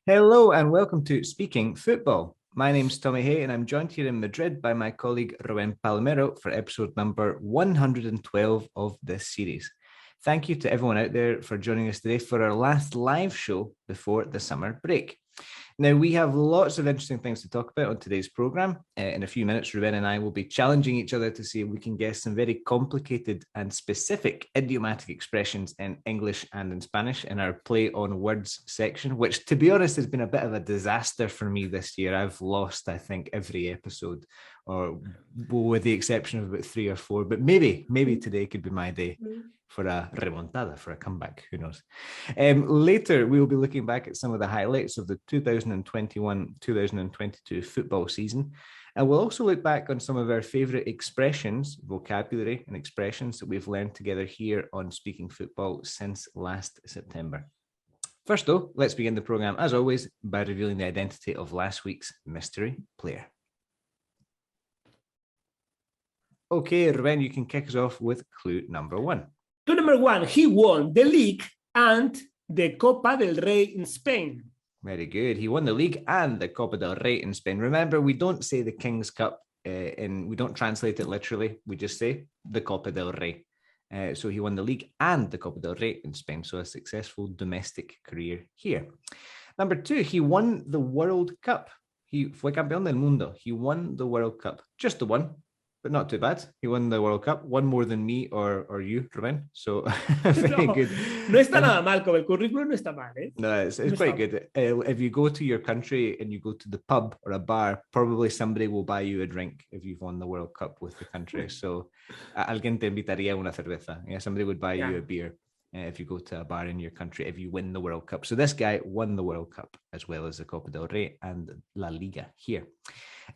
Hello and welcome to Speaking Football. My name's Tommy Hay and I'm joined here in Madrid by my colleague Rubén Palomero for episode number 112 of this series. Thank you to everyone out there for joining us today for our last live show before the summer break. Now, we have lots of interesting things to talk about on today's programme. In a few minutes, Rubén and I will be challenging each other to see if we can guess some very complicated and specific idiomatic expressions in English and in Spanish in our Play on Words section, which, to be honest, has been a bit of a disaster for me this year. I've lost, I think, every episode, or with the exception of about 3 or 4. But maybe today could be my day for a remontada, for a comeback, who knows. Later, we will be looking back at some of the highlights of the 2021-2022 football season. And we'll also look back on some of our favourite expressions, vocabulary and expressions that we've learned together here on Speaking Football since last September. First, though, let's begin the programme, as always, by revealing the identity of last week's mystery player. Okay, Rubén, you can kick us off with clue number 1. Clue number 1, he won the league and the Copa del Rey in Spain. Very good. He won the league and the Copa del Rey in Spain. Remember, we don't say the King's Cup, we don't translate it literally. We just say the Copa del Rey. So he won the league and the Copa del Rey in Spain. So a successful domestic career here. Number 2, he won the World Cup. He fue campeón del mundo. He won the World Cup. Just the one, but not too bad. He won the World Cup, one more than me or you, Rubén. So very good. No está nada mal, como el currículum no está mal, eh? No, it's quite good. If you go to your country and you go to the pub or a bar, probably somebody will buy you a drink if you've won the World Cup with the country. So alguien te invitaría una cerveza. Yeah, somebody would buy you a beer if you go to a bar in your country if you win the World Cup. So this guy won the World Cup as well as the Copa del Rey and La Liga here.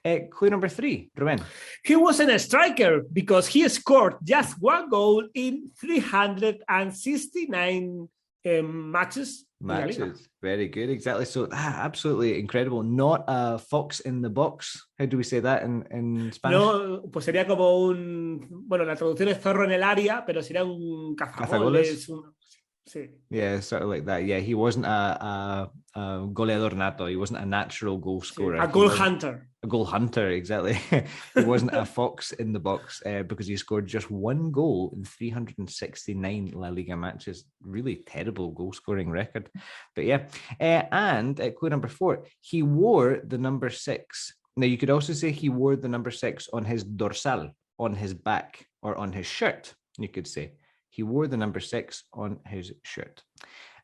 Clue number 3, Rubén. He wasn't a striker because he scored just one goal in 369 matches. Very good, exactly. So absolutely incredible. Not a fox in the box. How do we say that in Spanish? No, pues sería como bueno, la traducción es zorro en el área, pero sería un cazagoles. Sí. Yeah, sort of like that. Yeah, he wasn't a goleador nato. He wasn't a natural goal scorer. A goal hunter. A goal hunter, exactly. He wasn't a fox in the box because he scored just one goal in 369 La Liga matches. Really terrible goal scoring record. But yeah, and clue number 4, he wore the number 6. Now, you could also say he wore the number 6 on his dorsal, on his back, or on his shirt, you could say. He wore the number 6 on his shirt.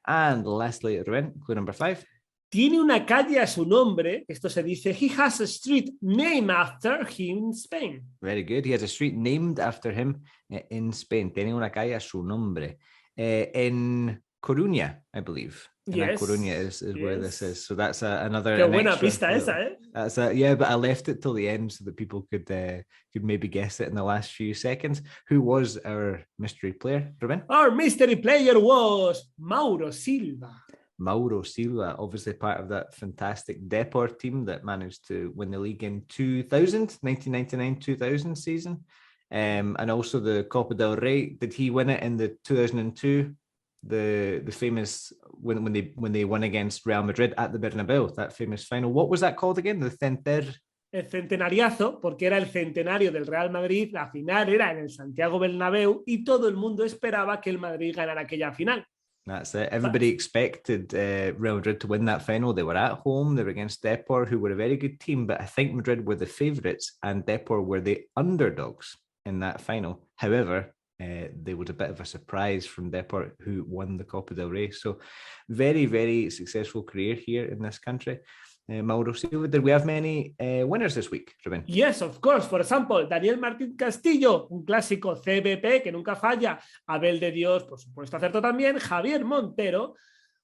And lastly, Rubén, clue number 5. Tiene una calle a su nombre. Esto se dice, he has a street named after him in Spain. Very good. He has a street named after him in Spain. Tiene una calle a su nombre. In Coruña, I believe. Yes. Coruña is where this is. So that's another. Qué buena pista esa, eh? That's yeah, but I left it till the end so that people could maybe guess it in the last few seconds. Who was our mystery player, Rubén? Our mystery player was Mauro Silva. Mauro Silva, obviously part of that fantastic Depor team that managed to win the league in 1999-2000 season. And also the Copa del Rey. Did he win it in the 2002? The famous when they won against Real Madrid at the Bernabeu, that famous final. What was that called again? The El centenariazo, porque era el centenario del Real Madrid. La final era en el Santiago Bernabéu y todo el mundo esperaba que el Madrid ganara aquella final. That's it. Everybody expected Real Madrid to win that final. They were at home. They were against Depor, who were a very good team, but I think Madrid were the favourites and Depor were the underdogs in that final. However, there was a bit of a surprise from Depor, who won the Copa del Rey. So very, very successful career here in this country. Mauro Silva, did we have many winners this week, Rubén? Yes, of course. For example, Daniel Martín Castillo, un clásico CBP que nunca falla. Abel de Dios, por supuesto, acertó también. Javier Montero,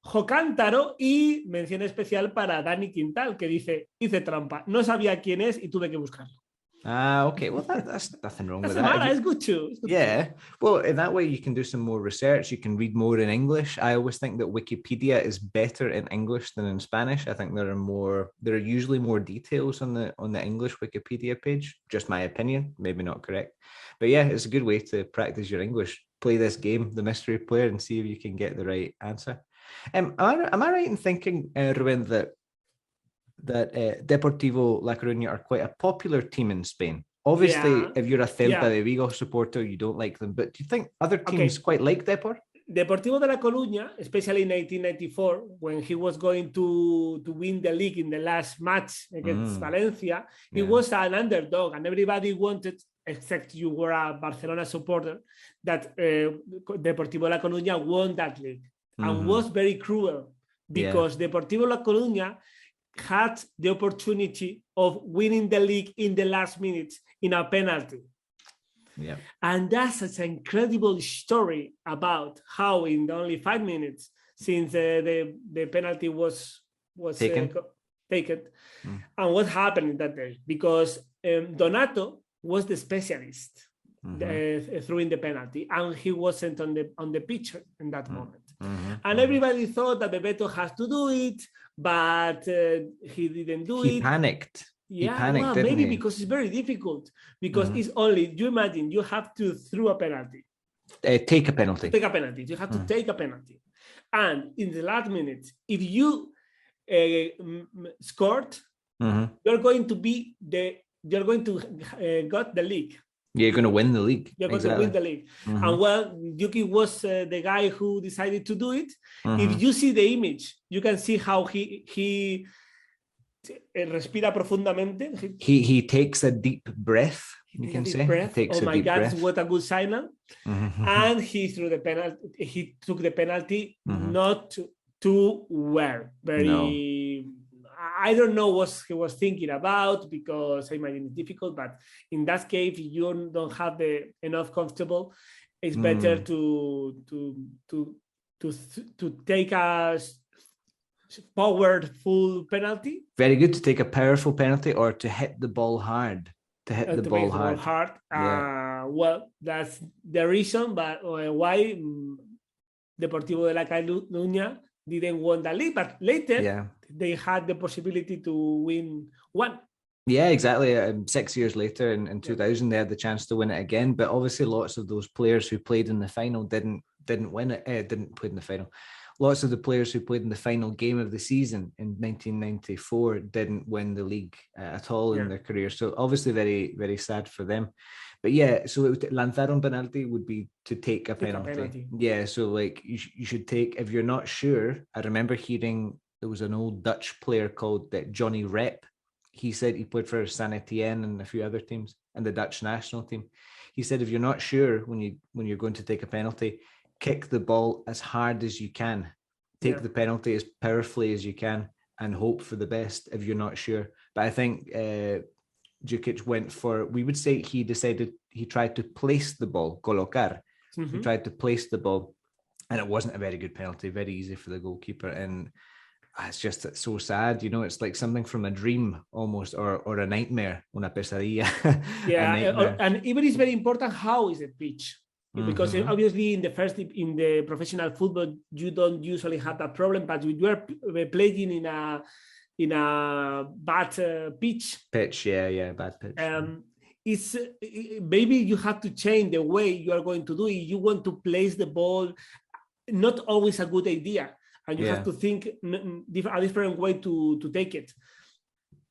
Jocántaro y mención especial para Dani Quintal, que dice, hice trampa, no sabía quién es y tuve que buscarlo. Okay. Well, that's nothing wrong with that. It's good too. Yeah. Well, in that way, you can do some more research. You can read more in English. I always think that Wikipedia is better in English than in Spanish. I think there are usually more details on the English Wikipedia page. Just my opinion, maybe not correct. But yeah, it's a good way to practice your English. Play this game, the mystery player, and see if you can get the right answer. Am I right in thinking, Ruben, that Deportivo La Coruña are quite a popular team in Spain? Obviously, if you're a Celta de Vigo supporter, you don't like them. But do you think other teams quite like Depor? Deportivo de La Coruña, especially in 1994, when he was going to win the league in the last match against Valencia, he was an underdog, and everybody wanted, except you were a Barcelona supporter, that Deportivo La Coruña won that league, and was very cruel because Deportivo La Coruña had the opportunity of winning the league in the last minutes in a penalty. Yeah. And that's an incredible story about how in only 5 minutes since the penalty was taken and what happened that day, because Donato was the specialist throwing the penalty, and he wasn't on the pitch in that moment. And everybody thought that Bebeto has to do it, but he didn't do it. He panicked. Yeah, panicked, well, maybe because it's very difficult. Because it's only, you imagine, you have to throw a penalty. Take a penalty. Take a penalty. You have to take a penalty. And in the last minute, if you scored, you're going to got the league. You're going to win the league. You're going to win the league. And well, Yuki was the guy who decided to do it. If you see the image, you can see how he respira profundamente. He takes a deep breath. You can say. Oh my God, what a good signal! And he threw the penalty. He took the penalty not too well. I don't know what he was thinking about, because I imagine it's difficult. But in that case, if you don't have enough comfortable, it's better to take a powerful penalty. Very good to take a powerful penalty, or to hit the ball hard. Well, that's the reason, but why Deportivo de La Coruña didn't win the league, but later they had the possibility to win one. Yeah, exactly. 6 years later, in 2000, they had the chance to win it again. But obviously, lots of those players who played in the final didn't win it. Didn't play in the final. Lots of the players who played in the final game of the season in 1994 didn't win the league at all in their career. So obviously very, very sad for them. But yeah, so lanzar un penalti would be to take a penalty. Yeah, so like you should take, if you're not sure, I remember hearing there was an old Dutch player called Johnny Rep. He said he played for Saint Etienne and a few other teams and the Dutch national team. He said, if you're not sure when you're going to take a penalty, kick the ball as hard as you can, take the penalty as powerfully as you can, and hope for the best if you're not sure. But I think Djukic went for, we would say he tried to place the ball, colocar. He tried to place the ball, and it wasn't a very good penalty, very easy for the goalkeeper. And it's so sad, it's like something from a dream almost, or a nightmare, una pesadilla. And even it's very important how is the pitch. Because obviously in the professional football you don't usually have that problem, but when you are playing in a bad bad pitch. It's maybe you have to change the way you are going to do it. You want to place the ball, not always a good idea, and you have to think a different way to take it.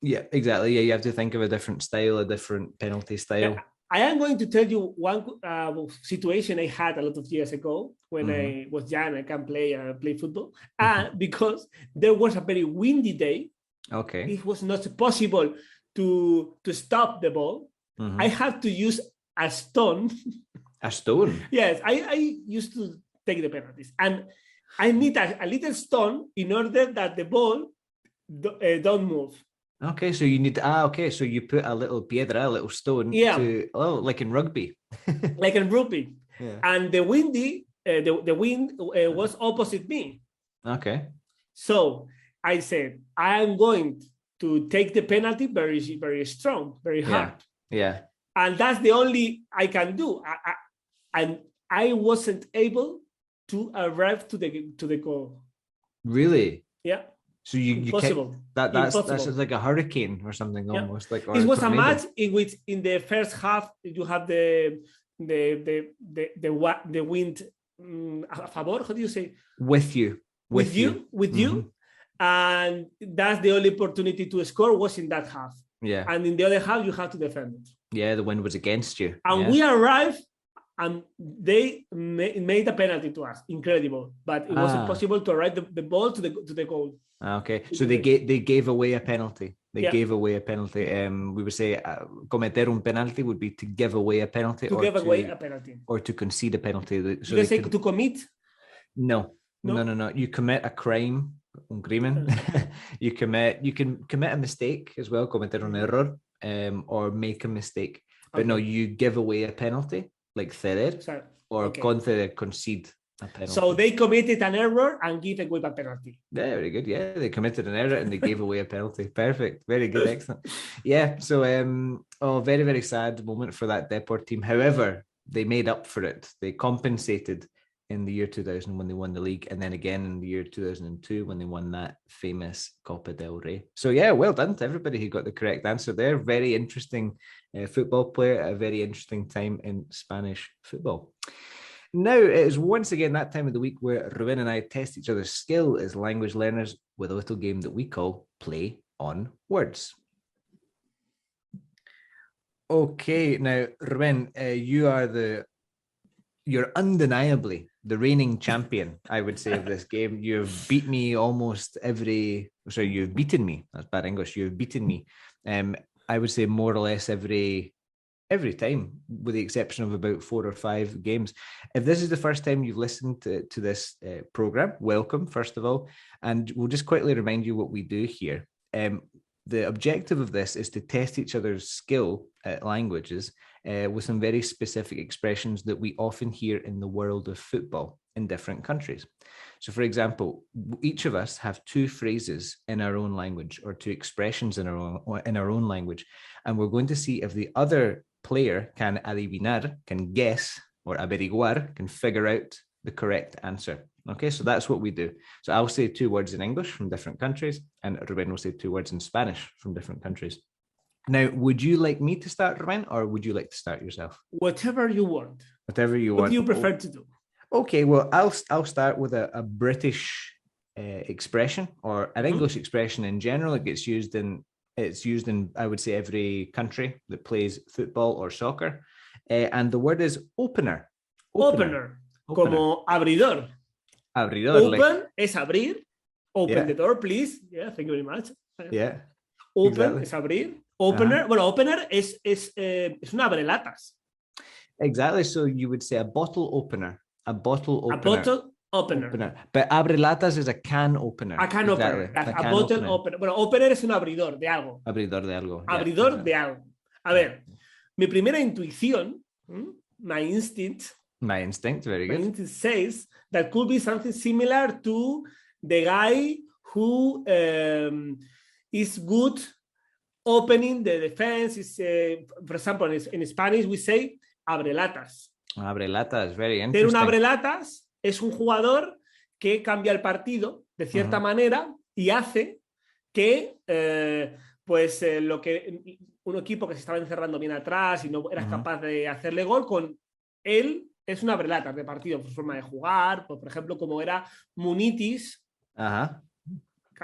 Yeah, exactly. Yeah, you have to think of a different style, a different penalty style. I am going to tell you one situation I had a lot of years ago when I was young. I can play football, because there was a very windy day. Okay, it was not possible to stop the ball. I had to use a stone. A stone? Yes, I used to take the penalties, and I need a little stone in order that the ball don't move. Okay, so you need so you put a little piedra, a little stone like in rugby. Like in rugby. Yeah. And the wind was opposite me. Okay. So I said, I am going to take the penalty very, very strong, very hard. Yeah. And that's the only I can do. And I wasn't able to arrive to the goal. Really? Yeah. So you that's like a hurricane or something almost like. It was a match in which in the first half you have the wind a favor. How do you say? With you. with you, and that's the only opportunity to score was in that half. Yeah. And in the other half, you have to defend it. Yeah, the wind was against you. And we arrived, and they made a penalty to us. Incredible, but it wasn't possible to arrive the ball to the goal. Okay, so they gave away a penalty. They gave away a penalty. We would say cometer un penalti would be to give away a penalty. Or to concede a penalty. So you say to commit? No. You commit a crime. Un crimen. You can commit a mistake as well, cometer un error, or make a mistake. But no, you give away a penalty, like ceder, or concede a penalty. So they committed an error and give away a penalty. Yeah, very good. Yeah, they committed an error and they gave away a penalty. Perfect. Very good. Excellent. Yeah. So, very, very sad moment for that Deport team. However, they made up for it. They compensated in the year 2000 when they won the league, and then again in the year 2002 when they won that famous Copa del Rey. So yeah, well done to everybody who got the correct answer there. Very interesting football player, a very interesting time in Spanish football. Now it is once again that time of the week where Ruben and I test each other's skill as language learners with a little game that we call Play on Words. Okay, now Ruben, you're undeniably the reigning champion, I would say, of this game. You've beat me you've beaten me. That's bad English. You've beaten me. I would say more or less every time, with the exception of about 4 or 5 games. If this is the first time you've listened to this program, welcome, first of all. And we'll just quickly remind you what we do here. The objective of this is to test each other's skill at languages with some very specific expressions that we often hear in the world of football in different countries. So, for example, each of us have 2 phrases in our own language, or 2 expressions in our own language, and we're going to see if the other player can adivinar, can guess, or averiguar, can figure out the correct answer. Okay, so that's what we do. So I'll say 2 words in English from different countries, and Ruben will say 2 words in Spanish from different countries. Now, would you like me to start, Ruben, or would you like to start yourself? Whatever you want. Whatever you want. What do you prefer to do? Okay, well, I'll start with a British expression, or an English expression in general. It's used in I would say every country that plays football or soccer, and the word is opener. Opener. Como abridor. Abridor. Open es abrir. Open the door, please. Yeah, thank you very much. Yeah. Open es abrir. Opener. Bueno, opener es un abrelatas. Exactly. So you would say a bottle opener. A bottle opener. A bottle opener. But abrelatas is a can opener. A can opener. A bottle opener. Bueno, opener es un abridor de algo. Abridor de algo. Abridor de algo. A ver, mi primera intuición, my instinct, very good. My instinct says that could be something similar to the guy who is good opening the defense. Is, for example, in Spanish we say abrelatas. Abrelatas, very interesting. Pero un abrelatas es un jugador que cambia el partido de cierta manera y hace que lo que un equipo que se estaba encerrando bien atrás y no eras capaz de hacerle gol, con él es un abrelatas de partido, por forma de jugar, por ejemplo, como era Munitis.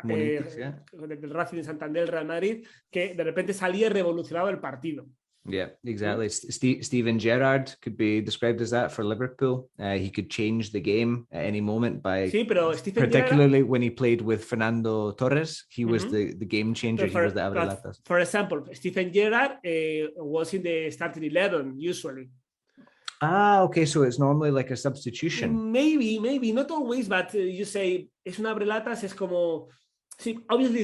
Del Racing de Santander, Real Madrid, que de repente salía y revolucionaba el partido. Yeah, exactly. Steven Gerrard could be described as that for Liverpool. He could change the game at any moment by. Sí, pero Steven particularly Gerrard, when he played with Fernando Torres, he was the game changer. He was the abrelatas. For example, Steven Gerrard was in the starting 11 usually. Okay, so it's normally like a substitution. Maybe not always, but you say es un abrelatas, es como. See, obviously,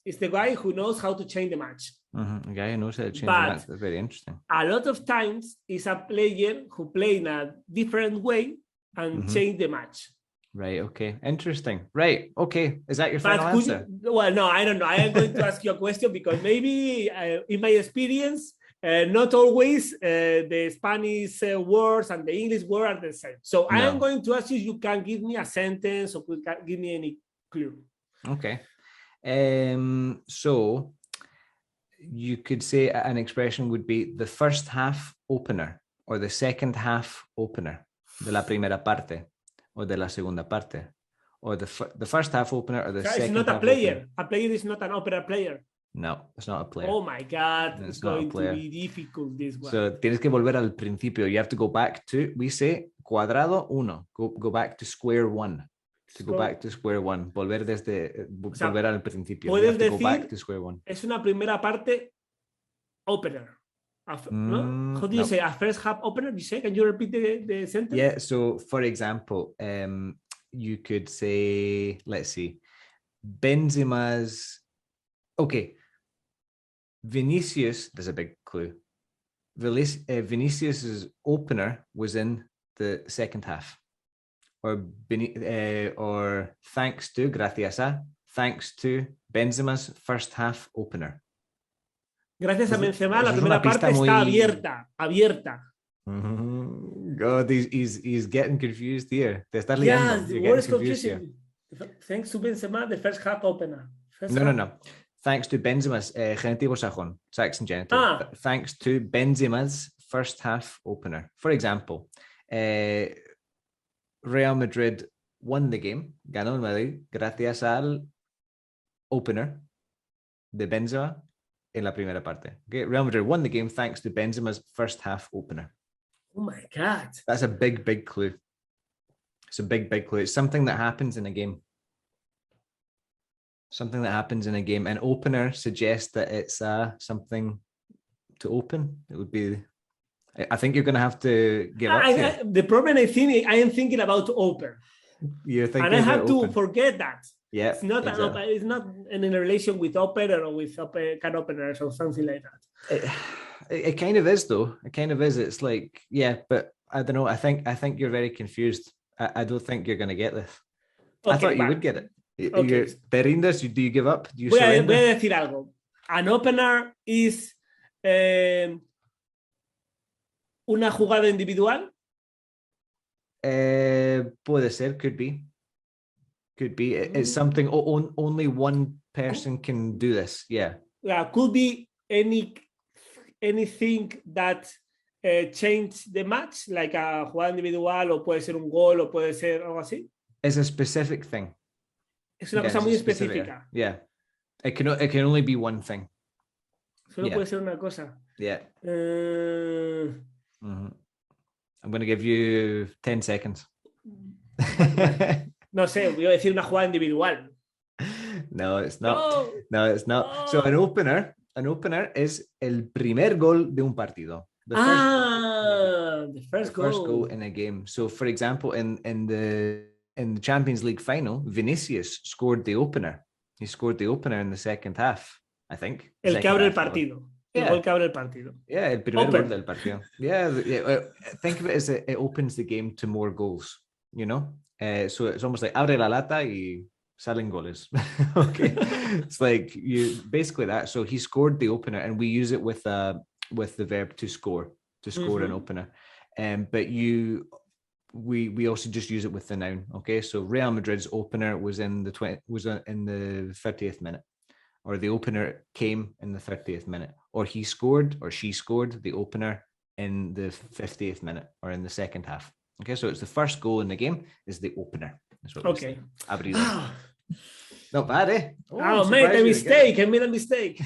it's the guy who knows how to change the match. A guy who knows how to change the match. That's very interesting. A lot of times, it's a player who play in a different way and change the match. Right. Okay. Interesting. Right. Okay. Is that your final answer? Well, no, I don't know. I am going to ask you a question because maybe, in my experience, not always the Spanish words and the English words are the same. So I am going to ask you if you can give me a sentence or give me any clue. Okay. So you could say an expression would be the first half opener or the second half opener, de la primera parte or de la segunda parte, or the first half opener, or the second it's not a half player. opener. A player is not an opera player. No, it's not a player. Oh my God, it's not a going to player. be difficult this one. So tienes que volver al principio. You have to go back to, we say, cuadrado uno. Go back to square one. To go back to square one. Volver volver al principio. Puedes go back decir, to square one. es una primera parte opener. No? How do you say a first half opener? You say, can you repeat the sentence? Yeah, so for example, you could say, let's see, Benzema's, okay, Vinicius, there's a big clue. Vinicius's opener was in the second half. Or thanks to, gracias a, thanks to Benzema's first half opener. Gracias a Benzema, la primera parte está abierta. God, he's getting confused here. Te estás liando. The word is confusing. Thanks to Benzema, the first half opener. No. Thanks to Benzema's genitivo sajón, Saxon genitive. Thanks to Benzema's first half opener. For example, Real Madrid won the game, ganó el Madrid, gracias al opener de Benzema en la primera parte. Okay? Real Madrid won the game thanks to Benzema's first half opener. Oh my God. That's a big, big clue. It's a big, big clue. It's something that happens in a game. Something that happens in a game. An opener suggests that it's something to open. It would be... I think you're going to have to give up here. The problem I am thinking about open. You're thinking and I have to open. Forget that. Yeah, it's not exactly. It's not in a relation with opener or with can openers or something like that. It kind of is though. It kind of is. It's like, yeah, but I don't know. I think you're very confused. I don't think you're going to get this. Okay, I thought you would get it. Okay. ¿Te rindes? Do you give up? Do you surrender? Voy a decir algo. An opener is una jugada individual. Puede ser. Could be. It's something only one person can do this. Yeah. Could be anything that change the match, like a jugada individual, o puede ser un gol, o puede ser algo así. It's a specific thing. Es una cosa muy específica. Yeah. It can only be one thing. Solo puede ser una cosa. Yeah. I'm going to give you 10 seconds. No sé, voy a decir una jugada individual. No, it's not. No, it's not. So an opener is el primer gol de un partido. The first goal in a game. So for example, in the Champions League final, Vinicius scored the opener. He scored the opener in the second half, I think. El que abre el partido. El gol que abre el partido. Yeah, el primer gol del partido. Yeah, think of it as it opens the game to more goals, you know? So it's almost like abre la lata y salen goles. Okay. It's like basically that. So he scored the opener, and we use it with the verb to score an opener. But we also just use it with the noun. Okay. So Real Madrid's opener was in the 30th minute, or the opener came in the 30th minute, or he scored or she scored the opener in the 50th minute or in the second half. Okay, so it's the first goal in the game is the opener. Okay. Not bad, eh? I made a mistake.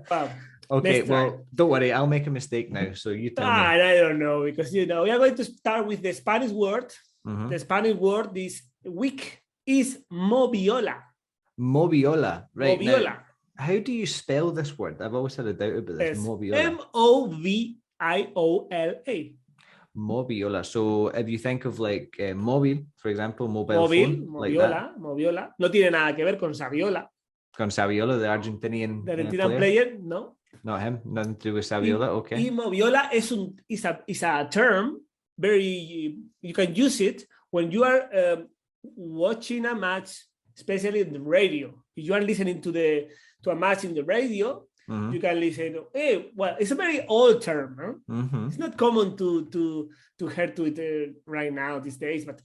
Wow. Okay, well, don't worry. I'll make a mistake now. So you tell me. I don't know, because, we are going to start with the Spanish word. Mm-hmm. The Spanish word this week is moviola. Moviola, right. Moviola. Now, how do you spell this word? I've always had a doubt about this. Moviola. Moviola. Moviola. So if you think of like móvil, for example, mobile phone, moviola. No tiene nada que ver con Saviola. Con Saviola, the Argentinian player, no. Not him. Nothing to do with Saviola. Okay. Y moviola is a term. Very, you can use it when you are watching a match, especially in the radio. If you are listening to a match in the radio, you can listen. Hey, well, it's a very old term. Huh? Mm-hmm. It's not common to hear Twitter right now these days, but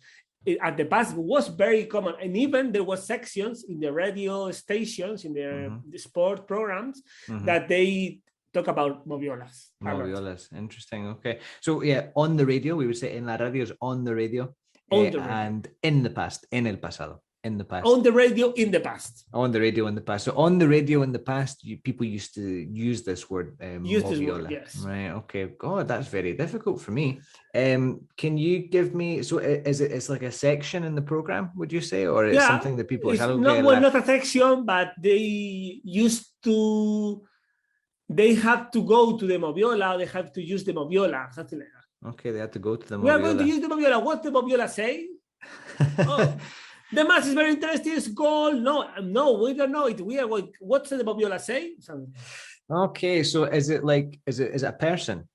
at the past it was very common, and even there was sections in the radio stations in the sport programs that they talk about moviolas. Moviolas, interesting. Okay, so yeah, on the radio we would say en la radio is on the radio, and in the past, en el pasado. In the past. On the radio in the past. On the radio in the past. So on the radio in the past, people used to use this word. Use moviola. this word, yes. Right. Okay. God, that's very difficult for me. Can you give me? So is it? It's like a section in the program, would you say, or it's something that people? It's not a section, but they used to. They have to go to the moviola. Or they have to use the moviola, something like that. Okay, they have to go to the moviola. We are going to use the moviola. What's the moviola say? Oh. The match is very interesting. It's goal. No, we don't know it. We are going. What's the moviola say? Okay, so is it a person?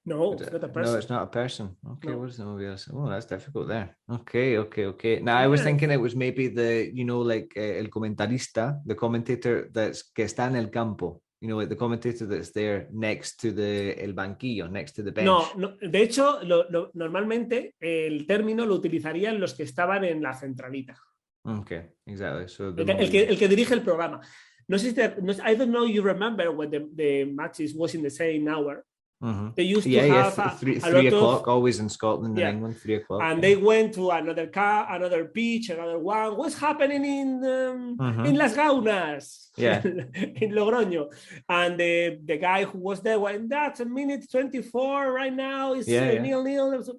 No, it's not a person. No, it's not a person. Okay, no. What is the moviola say? Oh, that's difficult there. Okay. Now I was thinking it was maybe el comentarista, the commentator que está en el campo. Like the commentator that's there next to el banquillo, next to the bench. No, de hecho, normalmente el término lo utilizarían los que estaban en la centralita. Okay, exactly. So el que dirige el programa. No sé si I don't know you remember when the matches was in the same hour. Mm-hmm. They used to have 3 o'clock, always in Scotland and England, 3 o'clock. And they went to another pitch, another one. What's happening in Las Gaunas? Yeah. In Logroño. And the guy who was there went, that's a minute 24 right now. It's 0-0.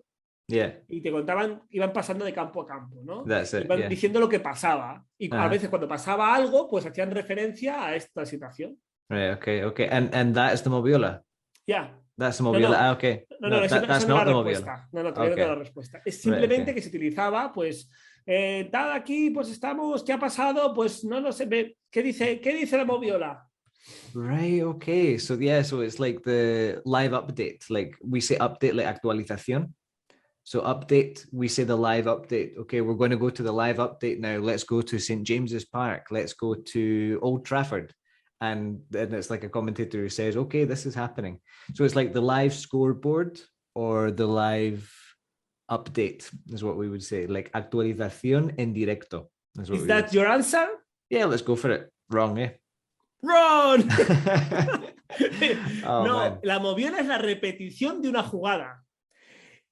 Yeah. Y te contaban, iban pasando de campo a campo, ¿no? That's it, iban diciendo lo que pasaba. Y a veces cuando pasaba algo, pues hacían referencia a esta situación. Right, okay. And that is the moviola? Yeah. That's the moviola. Okay. That's not the moviola. No, todavía no la respuesta. Es simplemente que se utilizaba, pues, dado aquí, pues estamos, ¿qué ha pasado? Pues no lo sé. ¿Qué dice la moviola? Right, okay. So it's like the live update. Like we say update, like actualización. So update, we say the live update. Okay, we're going to go to the live update now. Let's go to St. James's Park. Let's go to Old Trafford. And then it's like a commentator who says, okay, this is happening. So it's like the live scoreboard or the live update is what we would say. Like actualización en directo. Is that your answer? Yeah, let's go for it. Wrong, eh? Wrong! Man. La moviola es la repetición de una jugada.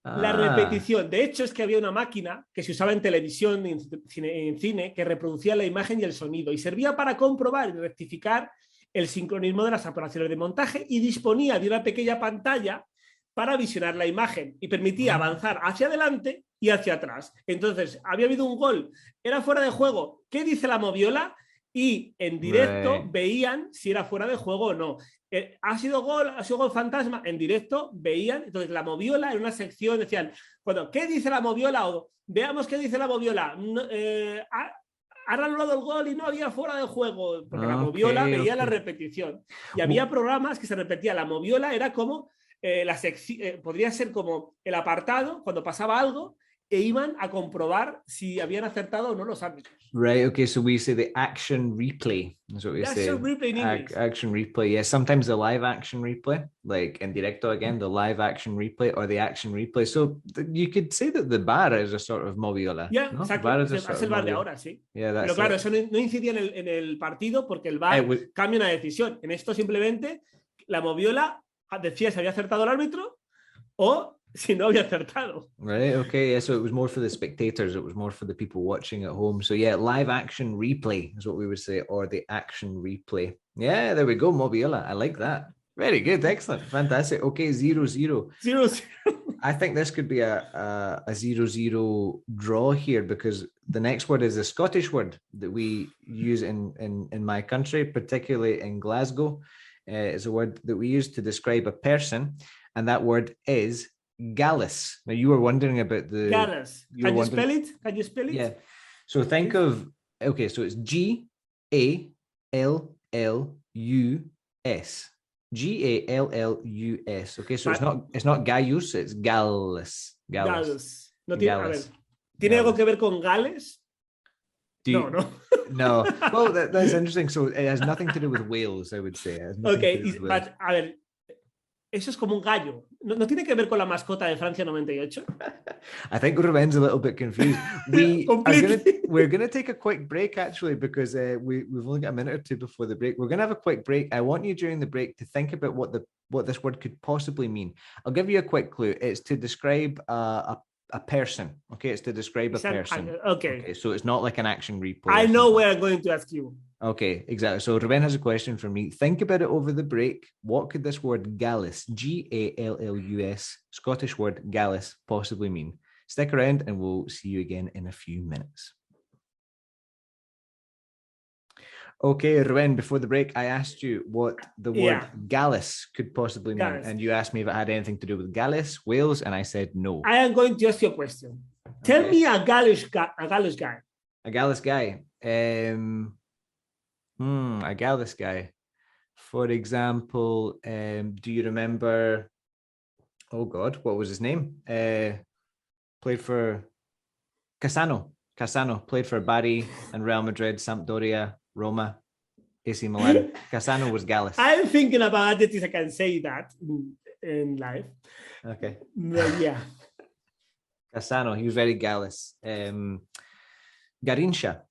La repetición. De hecho, es que había una máquina que se usaba en televisión, en cine, que reproducía la imagen y el sonido y servía para comprobar y rectificar el sincronismo de las operaciones de montaje y disponía de una pequeña pantalla para visionar la imagen y permitía avanzar hacia adelante y hacia atrás. Entonces, había habido un gol, era fuera de juego. ¿Qué dice la moviola? Y en directo veían si era fuera de juego o no. Ha sido gol fantasma, en directo veían, entonces la moviola en una sección decían, bueno, ¿qué dice la moviola? O veamos qué dice la moviola. Han anulado el gol y no había fuera de juego, porque la moviola veía la repetición. Y había programas que se repetía, la moviola era como podría ser como el apartado cuando pasaba algo e iban a comprobar si habían acertado o no los árbitros. Right, okay, so we say the action replay is what we say. Action replay in English. Action replay, yeah. Sometimes the live action replay, like en directo again, the live action replay or the action replay. So you could say that the VAR is a sort of moviola. Yeah, ¿no? exacto. Es el VAR de ahora, sí. Yeah, pero claro, eso no incidía en el partido porque el VAR cambia una decisión. En esto simplemente la moviola decía si había acertado el árbitro o si no había acertado. Right, okay, yeah, so it was more for the spectators, it was more for the people watching at home. So yeah, live action replay is what we would say, or the action replay. Yeah, there we go, moviola, I like that. Very good, excellent, fantastic. Okay, 0-0. 0-0. I think this could be a 0-0 draw here because the next word is a Scottish word that we use in my country, particularly in Glasgow. It's a word that we use to describe a person, and that word is gallus. Now you were wondering about the gallus. Can you spell it? Yeah. So think of so it's Gallus. Gallus. Okay, so it's not Gaius, it's Gallus. Gallus. No tiene, a ver, ¿tiene algo que ver con Gales? No. No. Well, that's interesting. So it has nothing to do with Wales, I would say. Okay, but a ver, eso es como un gallo. ¿No tiene que ver con la mascota de Francia 98? I think Ruben's a little bit confused. We're going to take a quick break, actually, because we've only got a minute or two before the break. We're going to have a quick break. I want you during the break to think about what this word could possibly mean. I'll give you a quick clue. It's to describe a a person. Okay, it's to describe a person. Okay, so it's not like an action replay. I know where I'm going to ask you. Okay, exactly. So Ruben has a question for me. Think about it over the break. What could this word gallus, Gallus, Scottish word gallus, possibly mean? Stick around and we'll see you again in a few minutes. Okay, Ruben, before the break, I asked you what the word gallus could possibly mean. Gallus. And you asked me if it had anything to do with Gallus, Wales, and I said no. I am going to ask you a question. Tell me a Gallus guy. A Gallus guy. A Gallus guy. For example, do you remember, oh God, what was his name? Played for Cassano, played for Bari and Real Madrid, Sampdoria, Roma, AC Milan. Cassano was Gallus. I'm thinking about adjectives. I can say that in life. Okay. But yeah. Cassano, he was very Gallus. Garincha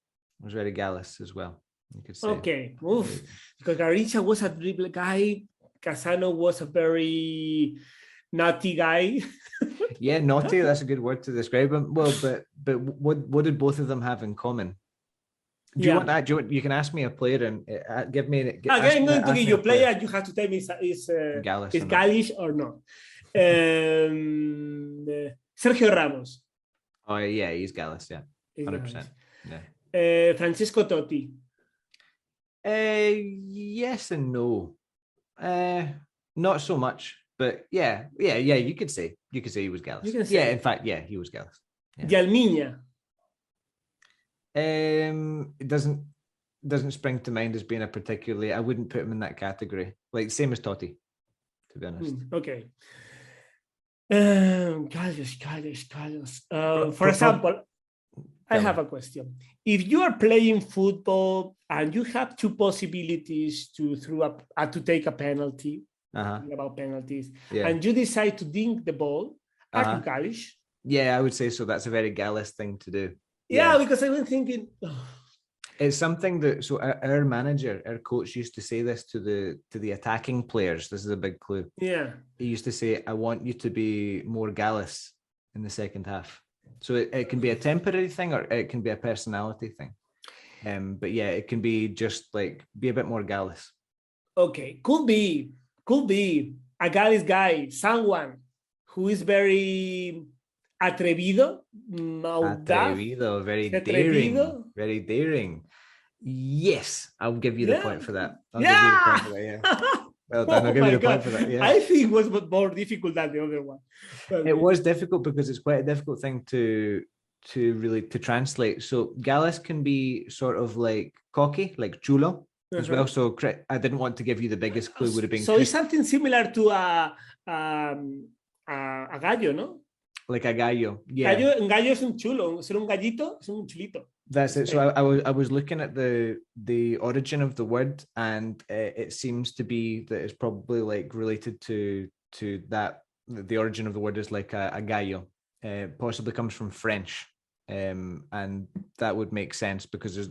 was very Gallus as well. You could say. Okay. Oof. Because Garincha was a dribble guy. Cassano was a very naughty guy. Yeah, naughty. That's a good word to describe him. Well, but what did both of them have in common? Do you want that? You can ask me a player and give me. Okay, I'm going to give you a player. You have to tell me is Gallish or not. Sergio Ramos. Oh yeah, he's Gallus. Yeah, 100%. Yeah. Francesco Totti. Yes and no. Not so much, but yeah. You could say he was Gallus. Yeah, in fact, yeah, he was Gallus. Yeah. Jalmiña. It doesn't spring to mind as being a particularly. I wouldn't put him in that category. Like same as Totti, to be honest. Okay. Carlos. For example, I have a question. If you are playing football and you have two possibilities to take a penalty, about penalties, and you decide to dink the ball, are you Gallish? Yeah, I would say so. That's a very Gallus thing to do. Yeah, because I was thinking. It's something that our manager, our coach used to say this to the attacking players. This is a big clue. Yeah. He used to say, I want you to be more Gallus in the second half. So it can be a temporary thing or it can be a personality thing. But yeah, it can be just like be a bit more Gallus. Okay, could be a Gallus guy, someone who is very atrevido, very daring. Yes, I'll give you the point for that. I'll give you the point for that, yeah. Well done, I'll give you the point for that, yeah. I think it was more difficult than the other one. But it was difficult because it's quite a difficult thing to translate. So Gallus can be sort of like cocky, like chulo as well. So I didn't want to give you the biggest clue. Would have been so it's something similar to a gallo, no? Like a gallo, yeah. Un gallo es un chulo. Ser un gallito es un chulito. That's it. So I was looking at the origin of the word, and it seems to be that it's probably like related to that. The origin of the word is like a gallo. Possibly comes from French, and that would make sense because there's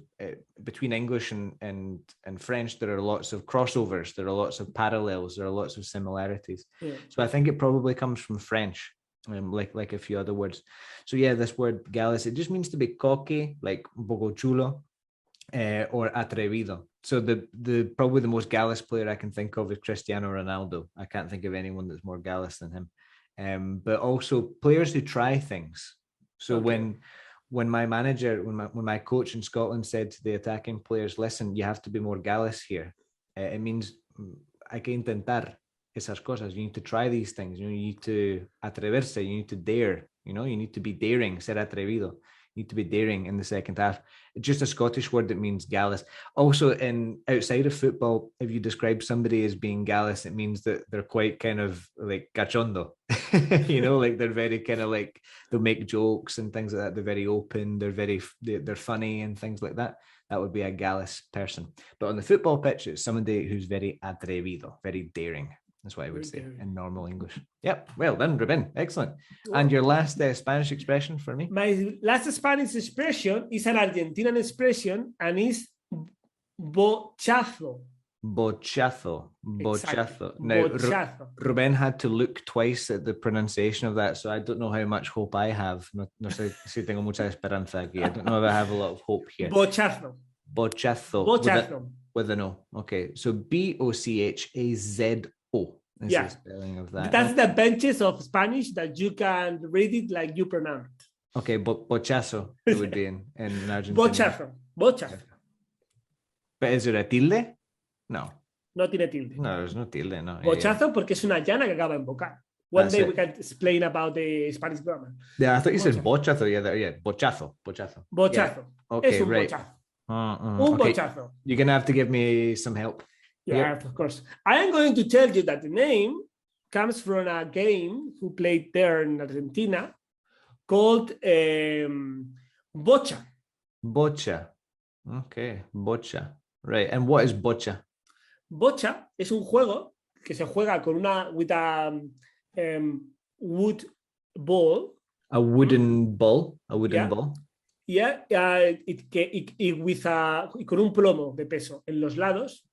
between English and French there are lots of crossovers, there are lots of parallels, there are lots of similarities. Yeah. So I think it probably comes from French. Like a few other words. So yeah, this word Gallus, it just means to be cocky, like un poco chulo, or atrevido. So the probably the most Gallus player I can think of is Cristiano Ronaldo. I can't think of anyone that's more Gallus than him. But also players who try things. So when my manager, when my coach in Scotland said to the attacking players, listen, you have to be more Gallus here. It means hay que intentar esas cosas. You need to try these things. You need to atreverse. You need to dare. You need to be daring. Ser atrevido. You need to be daring in the second half. It's just a Scottish word that means Gallus. Also, outside of football, if you describe somebody as being Gallus, it means that they're quite kind of like cachondo. Like they're very kind of like they'll make jokes and things like that. They're very open. They're funny and things like that. That would be a Gallus person. But on the football pitch, it's somebody who's very atrevido, very daring. That's what I would say in normal English. Yep. Well done, Ruben. Excellent. And your last Spanish expression for me? My last Spanish expression is an Argentinian expression and is bochazo. Bochazo. Exacto. Now, Bochazo. Ruben had to look twice at the pronunciation of that, so I don't know how much hope I have. No sé si tengo mucha esperanza aquí. I don't know if I have a lot of hope here. Bochazo. Bochazo. Bochazo. With an O. Okay, so Bochazo. Is Yeah. the spelling of that. That's the benches of Spanish that you can read it like you pronounce it. Okay, bochazo it would be in Argentina. Bochazo. But is there a tilde? No. No tiene tilde. No, there's no tilde, no. Bochazo porque es una llana que acaba en vocal. One day we can explain about the Spanish grammar. Yeah, I thought you said bochazo. Yeah, bochazo. Bochazo. Yeah. Okay, es un right. bochazo. Un bochazo. You're going to have to give me some help. Yeah, of course. I am going to tell you that the name comes from a game who played there in Argentina called Bocha. Bocha. Okay, bocha. Right, and what is bocha? Bocha es un juego que se juega con with a wood ball. A wooden ball. A wooden ball. Yeah, con un plomo de peso en los lados.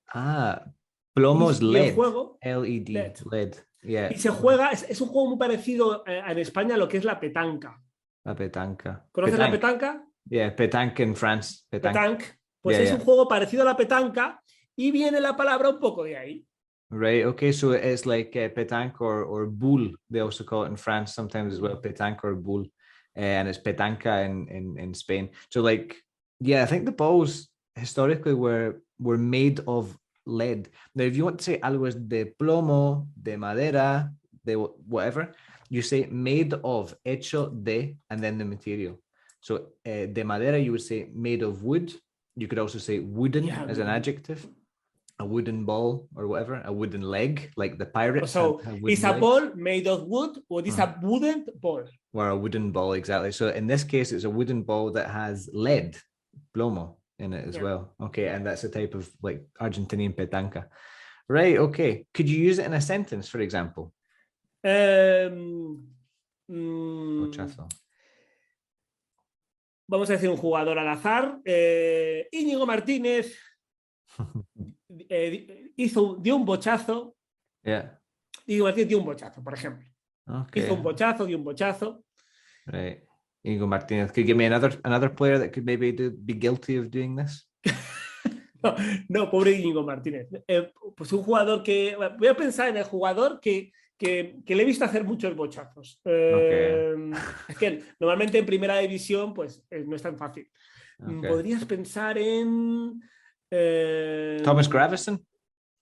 Plomos LED. El juego, LED. Yeah. Y se juega, es un juego muy parecido en España a lo que es la petanca. La petanca. ¿Conoces la petanca? Yeah, petanque in France. Petanque. Pues es un juego parecido a la petanca y viene la palabra un poco de ahí. Right, okay, so it's like petanque or boule. They also call it in France sometimes as well, petanque or boule. And it's petanca in Spain. So like, yeah, I think the balls historically were made of lead. Now, if you want to say algo es de plomo, de madera, de whatever, you say made of, hecho de, and then the material. So de madera, you would say made of wood. You could also say wooden as an adjective. A wooden ball or whatever, a wooden leg, like the pirates. So is a ball made of wood or is a wooden ball? Or a wooden ball, exactly. So in this case, it's a wooden ball that has lead, plomo, in it as well. Okay, and that's a type of like Argentinian petanca. Right, okay. Could you use it in a sentence, for example? Vamos a decir un jugador al azar. Íñigo Martínez dio un bochazo. Yeah. Íñigo Martínez dio un bochazo, por ejemplo. Okay. Dio un bochazo. Right. Íñigo Martínez. Could you give me another player that could maybe be guilty of doing this? No, pobre Íñigo Martínez. Pues un jugador que... Voy a pensar en el jugador que le he visto hacer muchos bochazos. Es que normalmente en primera división pues no es tan fácil. Podrías pensar en... Thomas Gravesen?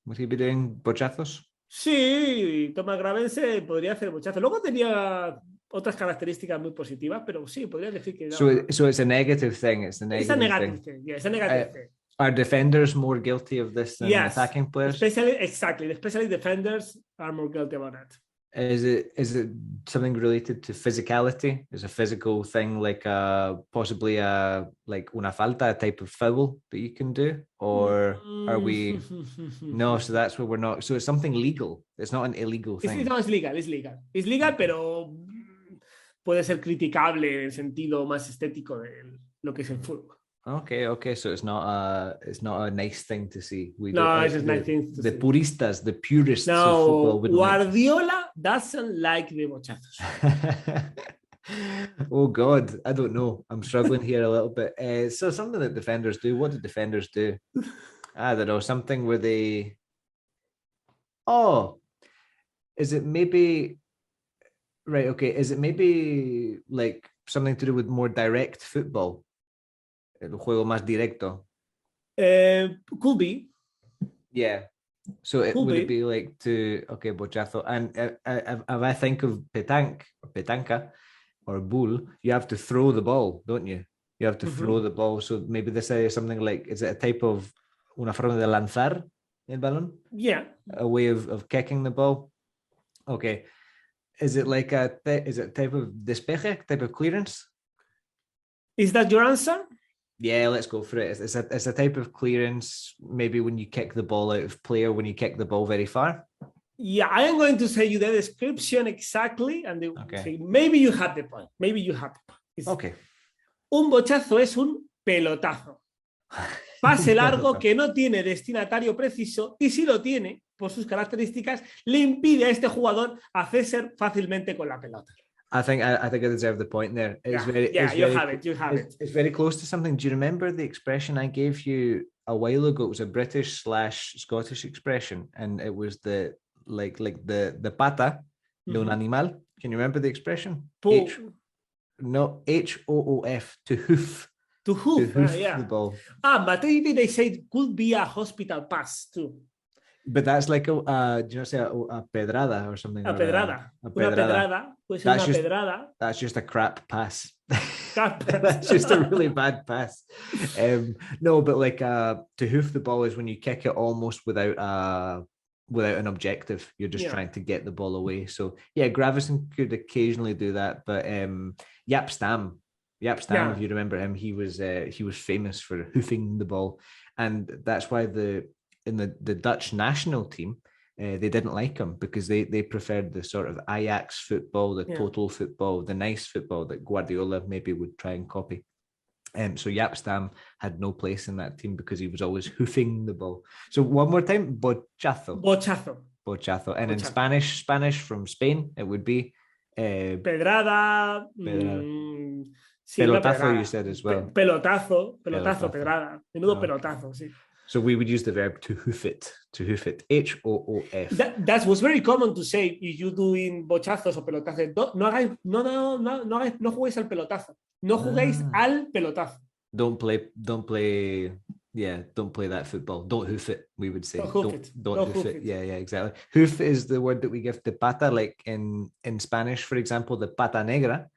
Would he be doing bochazos? Sí, Thomas Gravesen podría hacer bochazos. Luego tenía otras características muy positivas, pero sí, podría decir que... So it's a negative thing. It's a negative thing. Yeah, it's a negative thing. Are defenders more guilty of this than attacking players? Especially defenders are more guilty about that. Is it something related to physicality? Is a physical thing like possibly like una falta, a type of foul that you can do? Or are we... No, so that's where we're not. So it's something legal. It's not an illegal thing. It's legal. Es legal, pero puede ser criticable en el sentido más estético de lo que es el fútbol. Okay. So it's not a nice thing to see. It's a nice thing to see. The puristas, the purists of football. No, Guardiola doesn't like the bochazos. Oh God, I don't know. I'm struggling here a little bit. So something that defenders do. What do defenders do? I don't know. Something where they... is it maybe... Right, okay. Is it maybe like something to do with more direct football? El juego más directo. Could be. Yeah. So it be like bochazo. And if I think of petanca or bull, you have to throw the ball, don't you? You have to throw the ball. So maybe this is something like, is it a type of una forma de lanzar el balón? Yeah. A way of kicking the ball? Okay. Is it like a type of despeje, type of clearance? Is that your answer? Yeah, let's go for it. It's a type of clearance, maybe when you kick the ball out of play or when you kick the ball very far. Yeah, I am going to say you the description exactly, and say, maybe you have the point. Okay. Un bochazo es un pelotazo. pase largo que no tiene destinatario preciso y si lo tiene, por sus características, le impide a este jugador hacerse fácilmente con la pelota. I think I deserve the point there. It's you have it. It's very close to something. Do you remember the expression I gave you a while ago? It was a British/Scottish expression, and it was the pata de un animal. Can you remember the expression? H-O-O-F, to hoof. To hoof, the ball. But maybe they say it could be a hospital pass too. But that's like do you know, say a pedrada or something? A pedrada. Una pedrada. Pues una pedrada. That's just a crap pass. That's just a really bad pass. No, but like to hoof the ball is when you kick it almost without an objective. You're just trying to get the ball away. So yeah, Gravison could occasionally do that, but Jaap Stam, if you remember him, he was famous for hoofing the ball, and that's why in the Dutch national team, they didn't like him because they preferred the sort of Ajax football, the total football, the nice football that Guardiola maybe would try and copy. So Jaap Stam had no place in that team because he was always hoofing the ball. So one more time, bochazo. And in Spanish from Spain, it would be pedrada. Sí, pelotazo, you said as well. Pelotazo, pedrada. Menudo pelotazo, sí. So we would use the verb to hoof it, H-O-O-F. That was very common to say if you doing bochazos o pelotazos. No juguéis al pelotazo. No juguéis al pelotazo. Don't play that football. Don't hoof it, we would say. Don't hoof it. Yeah, exactly. Hoof is the word that we give to pata, like in Spanish, for example, the pata negra,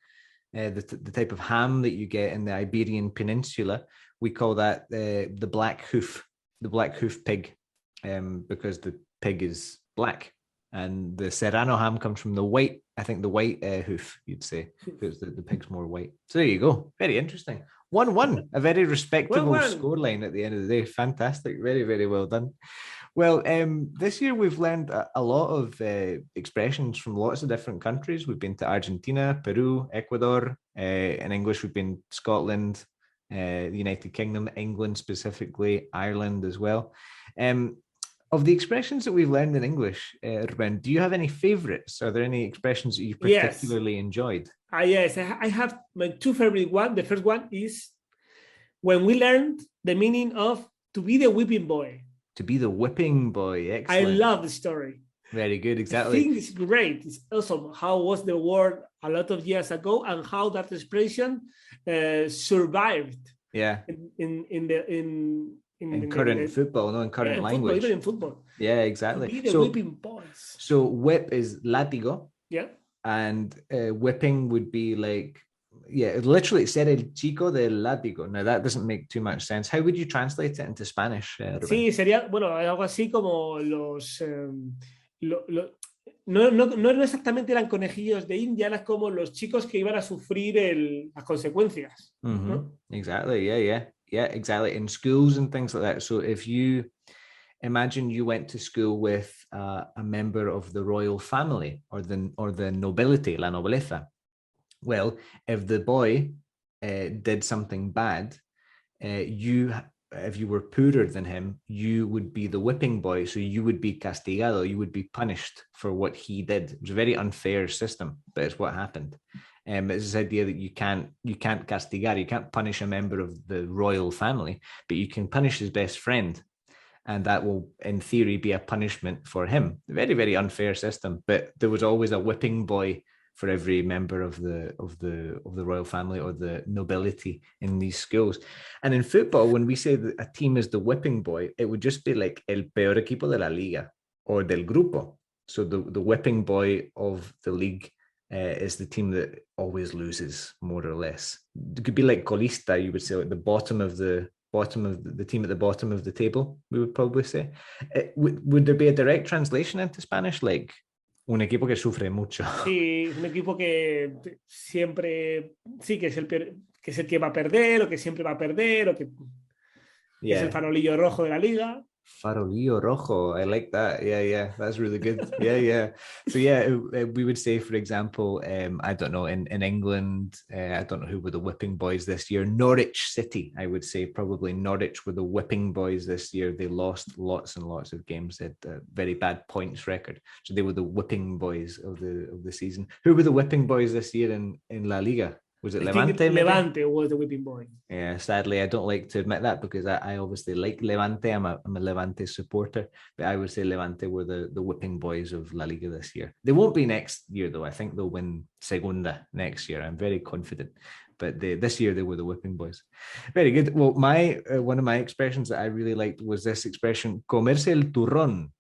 the type of ham that you get in the Iberian Peninsula. We call that the black hoof pig, because the pig is black, and the Serrano ham comes from the white hoof, you'd say, because the pig's more white. So there you go. Very interesting. 1-1, a very respectable scoreline at the end of the day. Fantastic. Very, very well done. Well, this year we've learned a lot of expressions from lots of different countries. We've been to Argentina, Peru, Ecuador. In English, we've been Scotland, the United Kingdom, England specifically, Ireland as well. Of the expressions that we've learned in English, Ruben, do you have any favorites? Are there any expressions that you particularly enjoyed? Yes, I have my two favorite ones. The first one is when we learned the meaning of to be the whipping boy. To be the whipping boy, excellent. I love the story. Very good, exactly. I think it's great. It's awesome how was the word a lot of years ago and how that expression survived. Yeah. In current football, no, in current language. Football, even in football. Yeah, exactly. To be the whipping boys. So whip is látigo. Yeah. And whipping would be like, literally ser el chico del látigo. Now that doesn't make too much sense. How would you translate it into Spanish? Sí, sería, algo así como los... no exactamente eran conejillos de India, eran como los chicos que iban a sufrir las consecuencias. Mm-hmm. ¿No? Exactly, yeah, exactly. In schools and things like that. So if you imagine you went to school with a member of the royal family or the nobility, la nobleza. Well, if the boy did something bad, if you were poorer than him, you would be the whipping boy. So you would be castigado. You would be punished for what he did. It was a very unfair system, but it's what happened. It's this idea that you can't castigar. You can't punish a member of the royal family, but you can punish his best friend. And that will, in theory, be a punishment for him. A very, very unfair system. But there was always a whipping boy for every member of the royal family or the nobility in these schools. And in football, when we say that a team is the whipping boy, it would just be like el peor equipo de la liga or del grupo. So the whipping boy of the league is the team that always loses, more or less. It could be like colista, you would say, like the bottom of the team at the bottom of the table, we would probably say. Would there be a direct translation into Spanish, like un equipo que sufre mucho? Sí, un equipo que siempre, sí, que es el que va a perder, o que siempre va a perder, o que es el farolillo rojo de la liga. Farolillo rojo. I like that. Yeah. That's really good. Yeah. So we would say, for example, I don't know, in England, I don't know who were the whipping boys this year. Norwich City, I would say probably Norwich were the whipping boys this year. They lost lots and lots of games. They had a very bad points record. So they were the whipping boys of the season. Who were the whipping boys this year in La Liga? Was it Levante? Levante was the whipping boy. Yeah, sadly, I don't like to admit that because I obviously like Levante. I'm a Levante supporter, but I would say Levante were the whipping boys of La Liga this year. They won't be next year, though. I think they'll win Segunda next year. I'm very confident. But this year, they were the whipping boys. Very good. Well, one of my expressions that I really liked was this expression, comerse el turrón.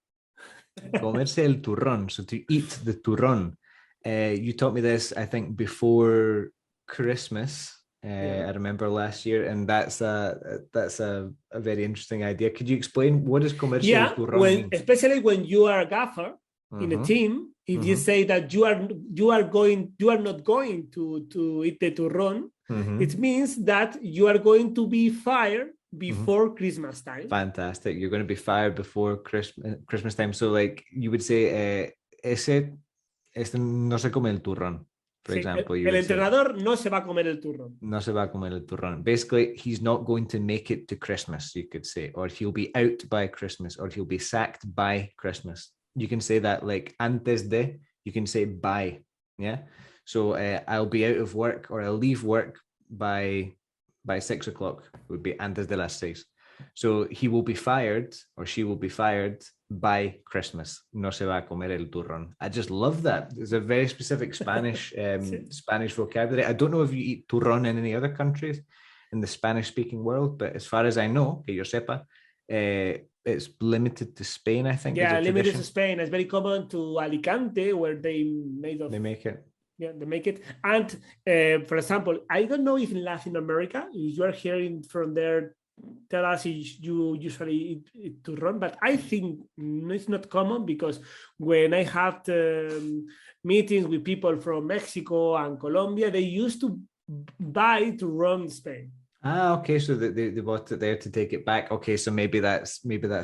Comerse el turrón. So to eat the turrón. You taught me this, I think, before Christmas. I remember last year, and that's a very interesting idea. Could you explain what does comerse el turrón mean? Especially when you are a gaffer in a team, if you say that you are not going to eat the turrón, it means that you are going to be fired before Christmas time. Fantastic. You're going to be fired before Christmas time. So like you would say, este no se come el turrón. For example, el entrenador no se va a comer el turrón. No se va a comer el turrón. Basically, he's not going to make it to Christmas, you could say, or he'll be out by Christmas, or he'll be sacked by Christmas. You can say that like antes de, you can say by, yeah? So I'll be out of work, or I'll leave work by 6 o'clock, would be antes de las 6. So he will be fired, or she will be fired by Christmas. No se va a comer el turrón. I just love that. It's a very specific Spanish vocabulary. I don't know if you eat turrón in any other countries in the Spanish-speaking world, but as far as I know, que yo sepa, it's limited to Spain, I think. Yeah, limited to Spain. It's very common to Alicante, where they make it. Yeah, they make it. And for example, I don't know if in Latin America, if you are hearing from there, tell us if you usually eat turrón, but I think it's not common, because when I had meetings with people from Mexico and Colombia, they used to buy turrón in Spain. Okay, so they bought it there to take it back. Okay, so maybe that's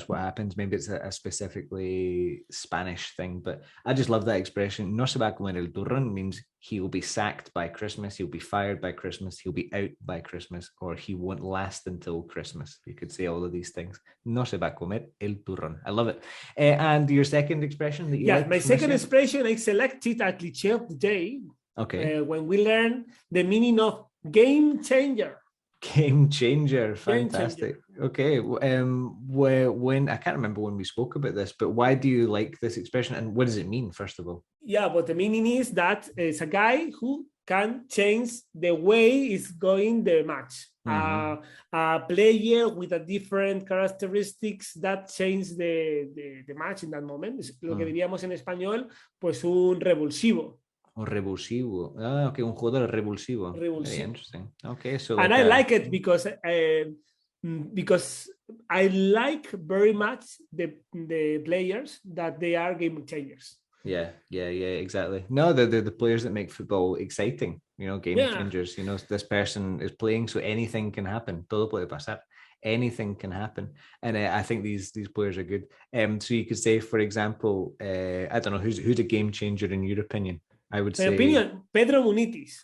what happens. Maybe it's a specifically Spanish thing, but I just love that expression. No se va a comer el turrón means he will be sacked by Christmas, he'll be fired by Christmas, he'll be out by Christmas, or he won't last until Christmas. You could say all of these things. No se va a comer el turrón. I love it. And your second expression that you like? My second expression, I selected a cliché of the day. Okay. When we learn the meaning of game changer. Game changer, fantastic. Okay, when I can't remember when we spoke about this, but why do you like this expression, and what does it mean, first of all? Yeah, but the meaning is that it's a guy who can change the way it's going the match. A player with a different characteristics that change the match in that moment. Es lo que diríamos en español, pues un revulsivo. O revulsivo. Okay, un jugador revulsivo. Very interesting. Okay, so and I like it because I like very much the players that they are game changers. Yeah, exactly. No, the players that make football exciting, game changers. This person is playing, so anything can happen. Todo puede pasar. Anything can happen, and I think these players are good. So you could say, for example, I don't know who's a game changer in your opinion. I would say, opinion, Pedro Munitis.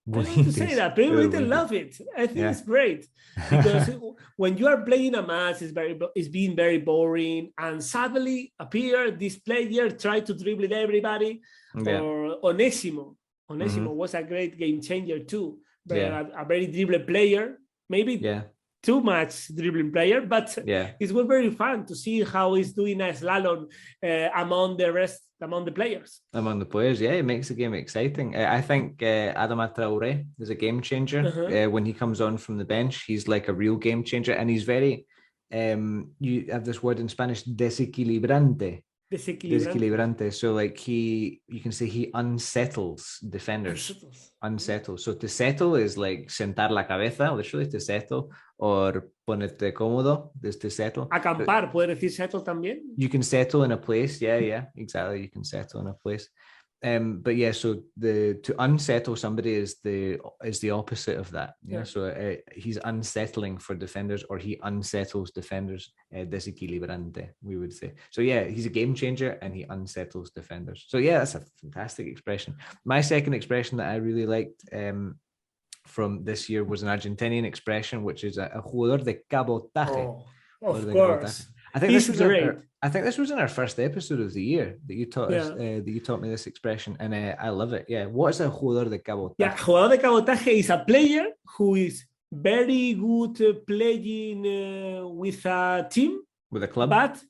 I want to say that Pedro Munitis love it. I think it's great, because when you are playing a match, it's being very boring, and suddenly appear this player try to dribble everybody. Or Onésimo was a great game changer too. A very dribbling player, maybe too much dribbling player, but it was very fun to see how he's doing a slalom among the players. Among the players, it makes the game exciting. I think Adama Traoré is a game changer. When he comes on from the bench, he's like a real game changer, and he's very, you have this word in Spanish, desequilibrante. So like you can say he unsettles defenders. Unsettles. So to settle is like sentar la cabeza, literally to settle, or ponerte cómodo, is to settle. Acampar, puede decir settle también. You can settle in a place, yeah, exactly. You can settle in a place. But yeah, so to unsettle somebody is the opposite of that. Yeah, so he's unsettling for defenders, or he unsettles defenders. Desequilibrante, we would say. So yeah, he's a game changer and he unsettles defenders. So yeah, that's a fantastic expression. My second expression that I really liked from this year was an Argentinian expression, which is a jugador de cabotaje. Of course. I think this was in our first episode of the year that you taught us. That you taught me this expression, and I love it. Yeah, what is a jugador de cabotaje? Yeah, jugador de cabotaje is a player who is very good playing with a team, with a club, but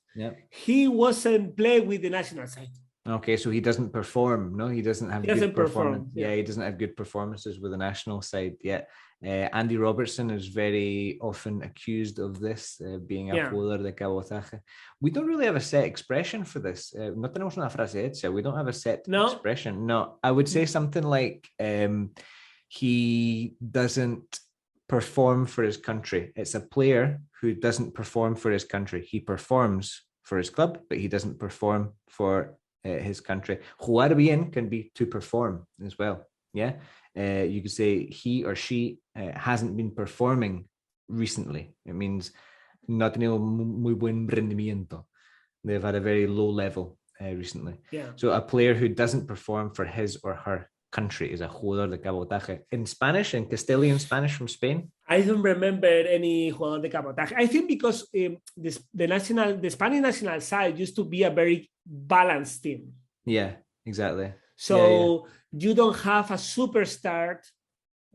he wasn't playing with the national side. Okay, so he doesn't perform. No, he doesn't have good performance. Yeah, he doesn't have good performances with the national side yet. Andy Robertson is very often accused of this, being a jugador de cabotaje. We don't really have a set expression for this. No tenemos una frase hecha. We don't have a set expression. No, I would say something like he doesn't perform for his country. It's a player who doesn't perform for his country. He performs for his club, but he doesn't perform for his country. Jugar bien can be to perform as well. Yeah. You could say he or she hasn't been performing recently. It means no ha tenido muy buen rendimiento. They've had a very low level recently. Yeah. So a player who doesn't perform for his or her country is a jugador de cabotaje. In Spanish, in Castilian Spanish from Spain? I don't remember any jugador de cabotaje. I think because the Spanish national side used to be a very balanced team. Yeah, exactly. So you don't have a superstar.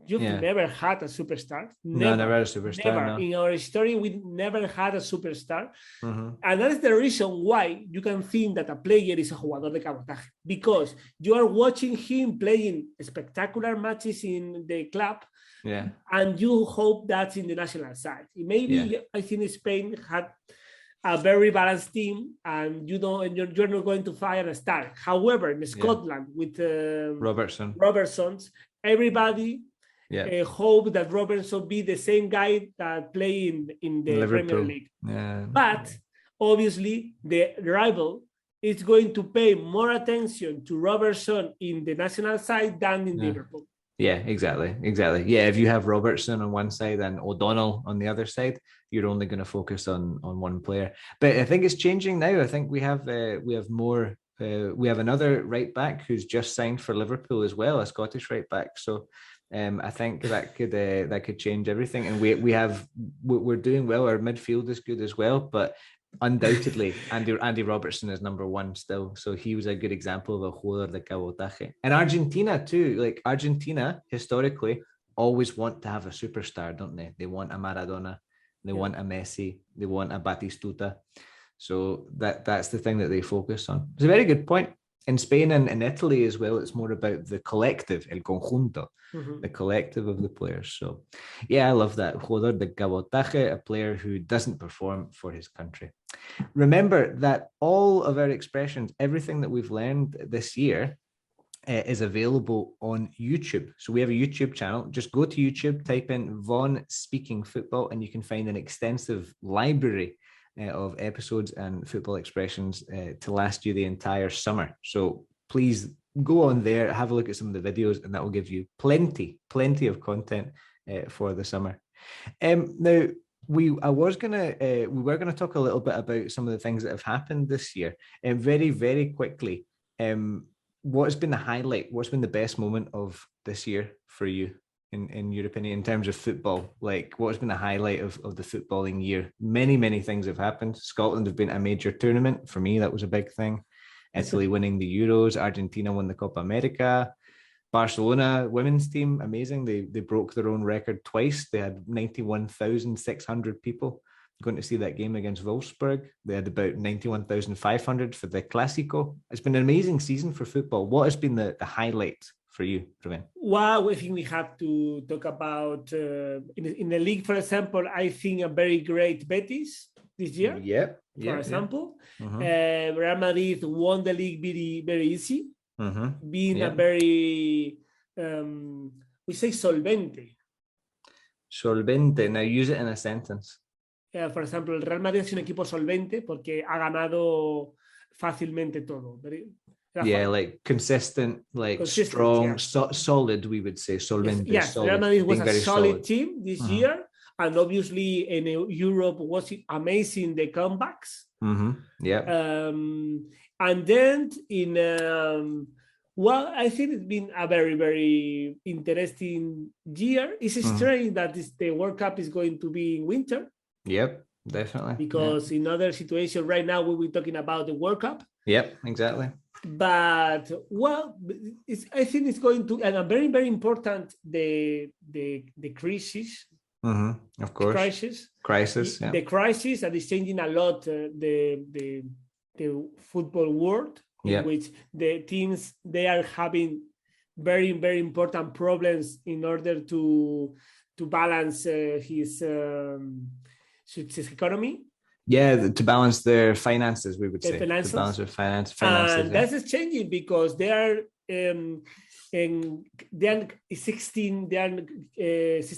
You've never had a superstar. Never had a superstar. Never. No. In our history, we never had a superstar. Mm-hmm. And that is the reason why you can think that a player is a jugador de cabotaje. Because you are watching him playing spectacular matches in the club. Yeah. And you hope that's in the national side. Maybe I think Spain had a very balanced team, and you're not going to fire a star. However, in Scotland with Robertson's, everybody hope that Robertson be the same guy that play in the Liverpool. Premier League. Yeah. But obviously, the rival is going to pay more attention to Robertson in the national side than in Liverpool. Yeah, exactly. Yeah, if you have Robertson on one side and O'Donnell on the other side, you're only going to focus on one player. But I think it's changing now. I think we have more. We have another right back who's just signed for Liverpool as well, a Scottish right back. So I think that could change everything. And we're doing well. Our midfield is good as well, but undoubtedly Andy Robertson is number one still, so he was a good example of a jugador de cabotaje. And Argentina too, like Argentina historically always want to have a superstar, don't they want a Maradona, they want a Messi, they want a Batistuta, so that's the thing that they focus on. It's a very good point. In Spain and in Italy as well, it's more about the collective, el conjunto, the collective of the players. So, yeah, I love that. Jugador de cabotaje, a player who doesn't perform for his country. Remember that all of our expressions, everything that we've learned this year, is available on YouTube. So we have a YouTube channel. Just go to YouTube, type in Vaughan Speaking Football, and you can find an extensive library of episodes and football expressions to last you the entire summer. So please go on there, have a look at some of the videos, and that will give you plenty of content for the summer. Now, we were going to talk a little bit about some of the things that have happened this year. Very, very quickly, what has been the highlight? What's been the best moment of this year for you? In your opinion, in terms of football, like what has been the highlight of the footballing year? Many things have happened. Scotland have been a major tournament. For me, that was a big thing. Italy winning the Euros, Argentina won the Copa America, Barcelona women's team, amazing. They broke their own record twice. They had 91,600 people going to see that game against Wolfsburg. They had about 91,500 for the Clásico. It's been an amazing season for football. What has been the highlight for you, Ruben? Well, I think we have to talk about in the league, for example. I think a very great Betis this year. For example, Real Madrid won the league very, very easy, being a very we say solvente. Solvente. Now use it in a sentence. For example, el Real Madrid es un equipo solvente porque ha ganado fácilmente todo. Yeah, like consistent, like strong, solid, we would say. Solvente, yes, solid. Real Madrid was a solid team this year. And obviously in Europe was amazing, the comebacks. Yeah. And then well, I think it's been a very, very interesting year. It's strange that the World Cup is going to be in winter. Yep, definitely. Because in other situations right now, we were talking about the World Cup. Yep, exactly. But, well, I think it's going to, and a very, very important, the crisis. Of course. Crisis. Yeah. The crisis that is changing a lot the football world, in which the teams, they are having very, very important problems in order to balance his economy. Yeah, to balance their finances, we would say. Finances. To balance their finances. And that's changing because they are 16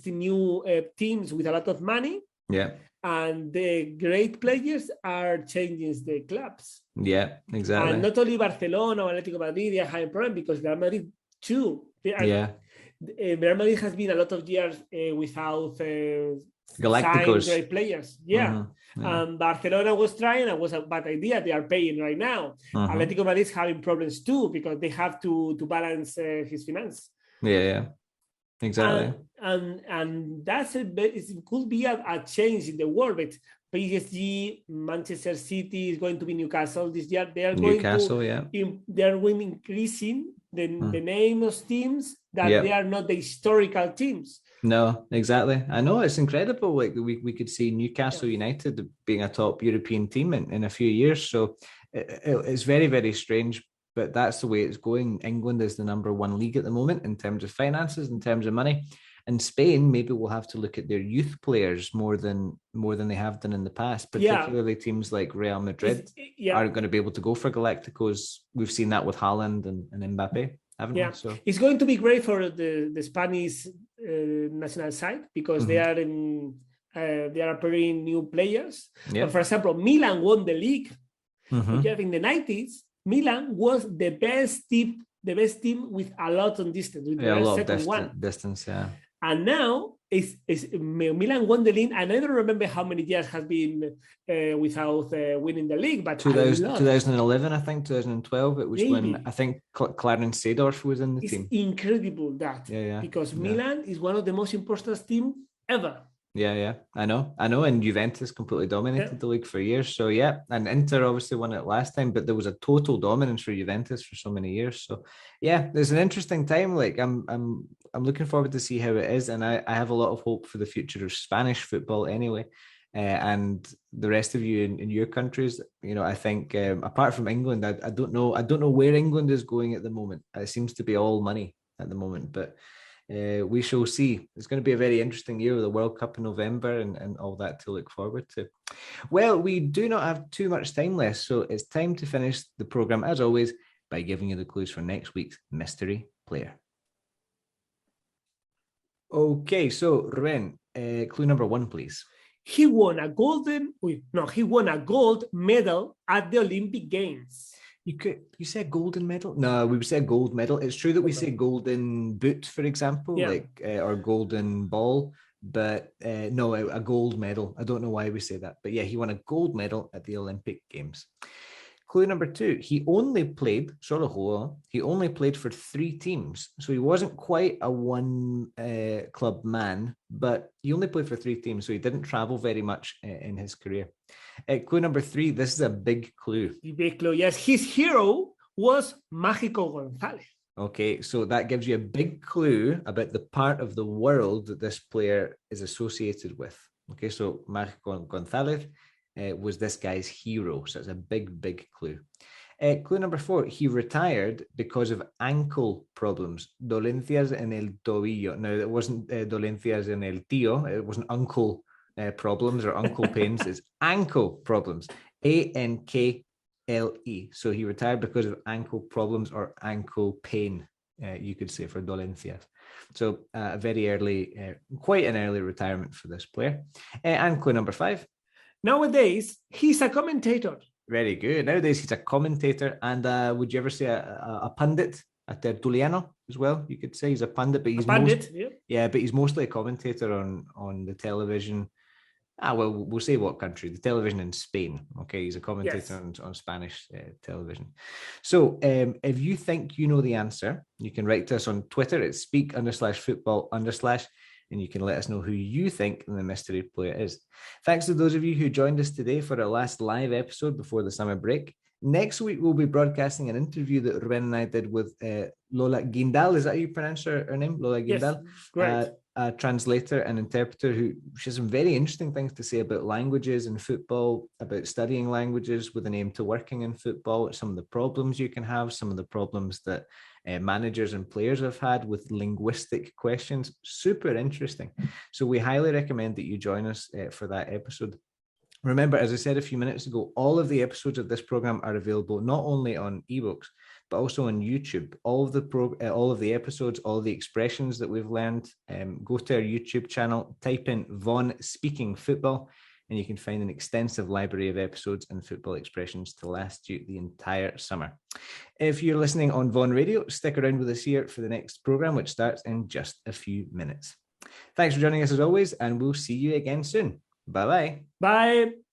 new teams with a lot of money. Yeah. And the great players are changing the clubs. Yeah, exactly. And not only Barcelona or Atletico Madrid, they are having problems because Real Madrid too. Real Madrid has been a lot of years without Galacticos great players. Yeah. Barcelona was trying, and was a bad idea. They are paying right now. Atletico Madrid is having problems too because they have to balance his finance. Yeah. Exactly. And that's it could be a change in the world. But PSG, Manchester City is going to be Newcastle this year. They are going increasing the name of teams that they are not the historical teams. No, exactly. I know, it's incredible. Like we could see Newcastle United being a top European team in a few years. So it's very, very strange. But that's the way it's going. England is the number one league at the moment in terms of finances, in terms of money. And Spain maybe will have to look at their youth players more than they have done in the past. Particularly teams like Real Madrid aren't going to be able to go for Galacticos. We've seen that with Haaland and Mbappe, haven't we? So it's going to be great for the Spanish national side because they are appearing new players. But for example, Milan won the league. In the 90s. Milan was the best team with a lot of distance. With a lot of distance, And now Milan won the league, and I don't remember how many years has been without winning the league. But 2011, I think 2012. It was when I think Clarence Seedorf was in the team. It's incredible because Milan is one of the most important teams ever. Yeah, I know. And Juventus completely dominated the league for years. So and Inter obviously won it last time, but there was a total dominance for Juventus for so many years. So there's an interesting time. Like I'm looking forward to see how it is, and I have a lot of hope for the future of Spanish football anyway. And the rest of you in your countries, I think apart from England, I don't know where England is going at the moment. It seems to be all money at the moment, but. We shall see. It's going to be a very interesting year with the World Cup in November and all that to look forward to. Well, we do not have too much time left, so it's time to finish the programme, as always, by giving you the clues for next week's mystery player. Okay, so Ruben, clue number 1, please. He won a gold medal at the Olympic Games. You said golden medal? No, we would say gold medal. It's true that we say golden boot, for example, or golden ball, but no, a gold medal. I don't know why we say that, but he won a gold medal at the Olympic Games. Clue number 2, he only played for 3 teams. So he wasn't quite a one club man, but he only played for 3 teams. So he didn't travel very much in his career. Clue number 3, this is a big clue. Big clue, yes. His hero was Mágico González. Okay, so that gives you a big clue about the part of the world that this player is associated with. Okay, so Mágico González was this guy's hero. So it's a big, big clue. Clue number 4, he retired because of ankle problems. Dolencias en el tobillo. Now, it wasn't dolencias en el tío. It wasn't uncle problems or uncle pains. It's ankle problems. ANKLE. So he retired because of ankle problems or ankle pain, you could say, for dolencias. So quite an early retirement for this player. And clue number 5. Nowadays, he's a commentator. Very good. Nowadays, he's a commentator, and would you ever say a pundit, a tertuliano as well? You could say he's a pundit, but A pundit, yeah. yeah, but he's mostly a commentator on the television. Well, we'll say what country? The television in Spain. Okay, he's a commentator on Spanish television. So, if you think you know the answer, you can write to us on Twitter at speak_football_, and you can let us know who you think the mystery player is. Thanks to those of you who joined us today for our last live episode before the summer break. Next week, we'll be broadcasting an interview that Ruben and I did with Lola Guindal. Is that how you pronounce her name? Lola Guindal? Yes, great. A translator and interpreter who has some very interesting things to say about languages and football, about studying languages with an aim to working in football, some of the problems you can have, some of the problems that managers and players have had with linguistic questions. Super interesting. So we highly recommend that you join us for that episode. Remember, as I said a few minutes ago, all of the episodes of this program are available not only on ebooks, but also on YouTube. All of the episodes, all of the expressions that we've learned, go to our YouTube channel, type in Von Speaking Football, and you can find an extensive library of episodes and football expressions to last you the entire summer. If you're listening on Von Radio, stick around with us here for the next program, which starts in just a few minutes. Thanks for joining us as always, and we'll see you again soon. Bye-bye. Bye.